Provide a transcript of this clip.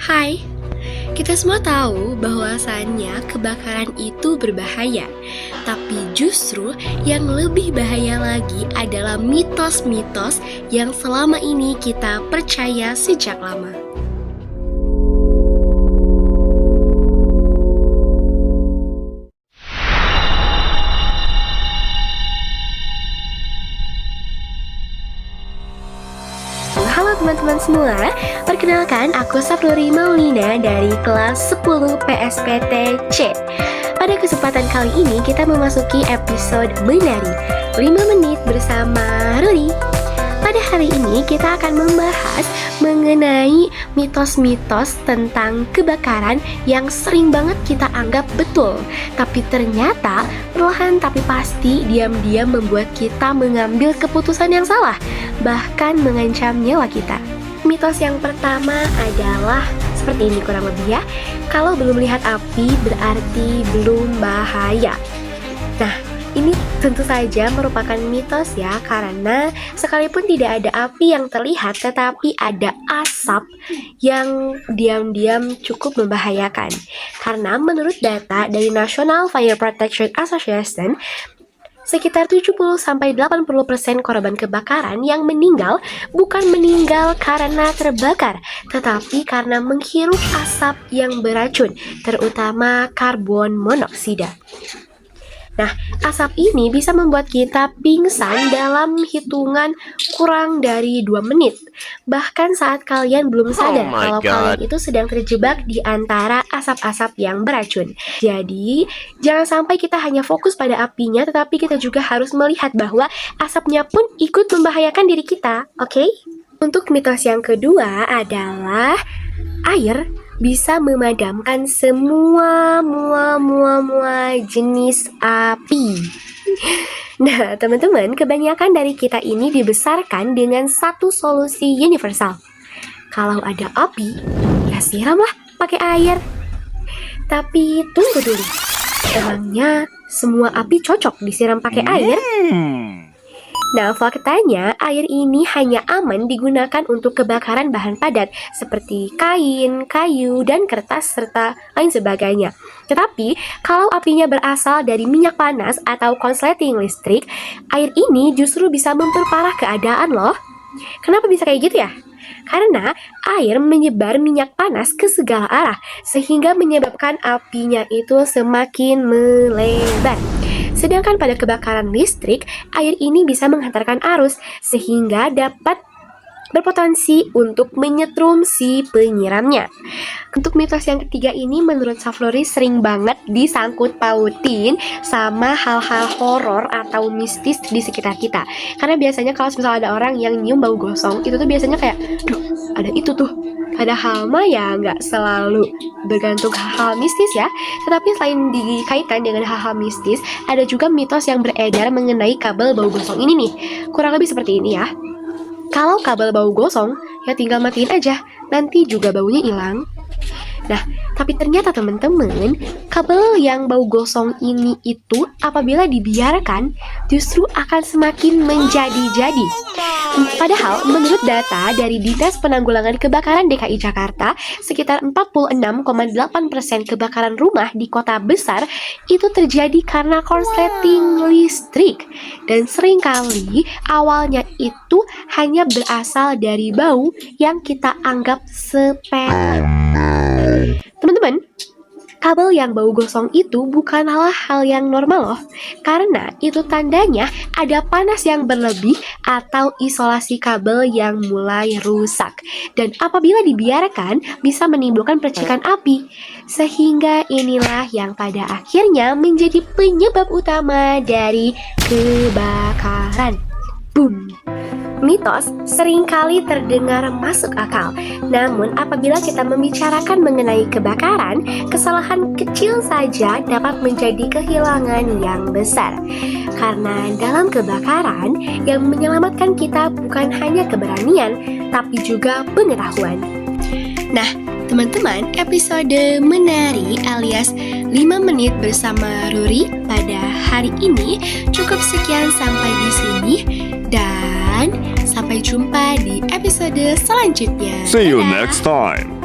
Hai, kita semua tahu bahwasannya kebakaran itu berbahaya. Tapi justru yang lebih bahaya lagi adalah mitos-mitos yang selama ini kita percaya sejak lama. Halo teman-teman semua, perkenalkan aku Sapluri Maulina dari kelas 10 PSPT C. Pada kesempatan kali ini kita memasuki episode menari 5 menit bersama Ruri. Pada hari ini kita akan membahas mengenai mitos-mitos tentang kebakaran yang sering banget kita anggap betul, tapi ternyata perlahan tapi pasti diam-diam membuat kita mengambil keputusan yang salah, bahkan mengancam nyawa kita. Mitos yang pertama adalah seperti ini kurang lebih ya, kalau belum lihat api berarti belum bahaya. Nah, ini tentu saja merupakan mitos ya, karena sekalipun tidak ada api yang terlihat, tetapi ada asap yang diam-diam cukup membahayakan. Karena menurut data dari National Fire Protection Association, sekitar 70-80% korban kebakaran yang meninggal bukan meninggal karena terbakar, tetapi karena menghirup asap yang beracun, terutama karbon monoksida. Nah, asap ini bisa membuat kita pingsan dalam hitungan kurang dari 2 menit. Bahkan saat kalian belum sadar kalau kalian itu sedang terjebak di antara asap-asap yang beracun. Jadi, jangan sampai kita hanya fokus pada apinya, tetapi kita juga harus melihat bahwa asapnya pun ikut membahayakan diri kita, oke? Untuk mitos yang kedua adalah air bisa memadamkan semua jenis api. Nah, teman-teman, kebanyakan dari kita ini dibesarkan dengan satu solusi universal. Kalau ada api, ya siramlah pakai air. Tapi tunggu dulu, emangnya semua api cocok disiram pakai air? Nah, faktanya air ini hanya aman digunakan untuk kebakaran bahan padat seperti kain, kayu, dan kertas, serta lain sebagainya. Tetapi, kalau apinya berasal dari minyak panas atau konsleting listrik, air ini justru bisa memperparah keadaan loh. Kenapa bisa kayak gitu ya? Karena air menyebar minyak panas ke segala arah, sehingga menyebabkan apinya itu semakin melebar. Sedangkan pada kebakaran listrik, air ini bisa menghantarkan arus sehingga dapat berpotensi untuk menyetrum si penyiramnya. Untuk mitos yang ketiga ini menurut Saflori sering banget disangkut pautin sama hal-hal horor atau mistis di sekitar kita. Karena biasanya kalau misalnya ada orang yang nyium bau gosong, itu tuh biasanya kayak, duh, ada itu tuh. Padahal mah ya nggak selalu bergantung hal-hal mistis ya. Tetapi selain dikaitkan dengan hal-hal mistis, ada juga mitos yang beredar mengenai kabel bau gosong ini nih. Kurang lebih seperti ini ya. Kalau kabel bau gosong, ya tinggal matiin aja, nanti juga baunya hilang. Nah, tapi ternyata teman-teman, kabel yang bau gosong ini itu apabila dibiarkan justru akan semakin menjadi-jadi. Padahal menurut data dari Dinas Penanggulangan Kebakaran DKI Jakarta, sekitar 46,8% kebakaran rumah di kota besar itu terjadi karena korsleting listrik. Dan seringkali awalnya itu hanya berasal dari bau yang kita anggap sepele. Teman-teman, kabel yang bau gosong itu bukanlah hal yang normal loh, karena itu tandanya ada panas yang berlebih atau isolasi kabel yang mulai rusak. Dan apabila dibiarkan bisa menimbulkan percikan api, sehingga inilah yang pada akhirnya menjadi penyebab utama dari kebakaran. Boom! Mitos seringkali terdengar masuk akal. Namun apabila kita membicarakan mengenai kebakaran, kesalahan kecil saja dapat menjadi kehilangan yang besar. Karena dalam kebakaran, yang menyelamatkan kita bukan hanya keberanian, tapi juga pengetahuan. Nah, teman-teman, episode menari alias 5 menit bersama Ruri pada hari ini cukup sekian sampai di sini. Dan sampai jumpa di episode selanjutnya. See you next time.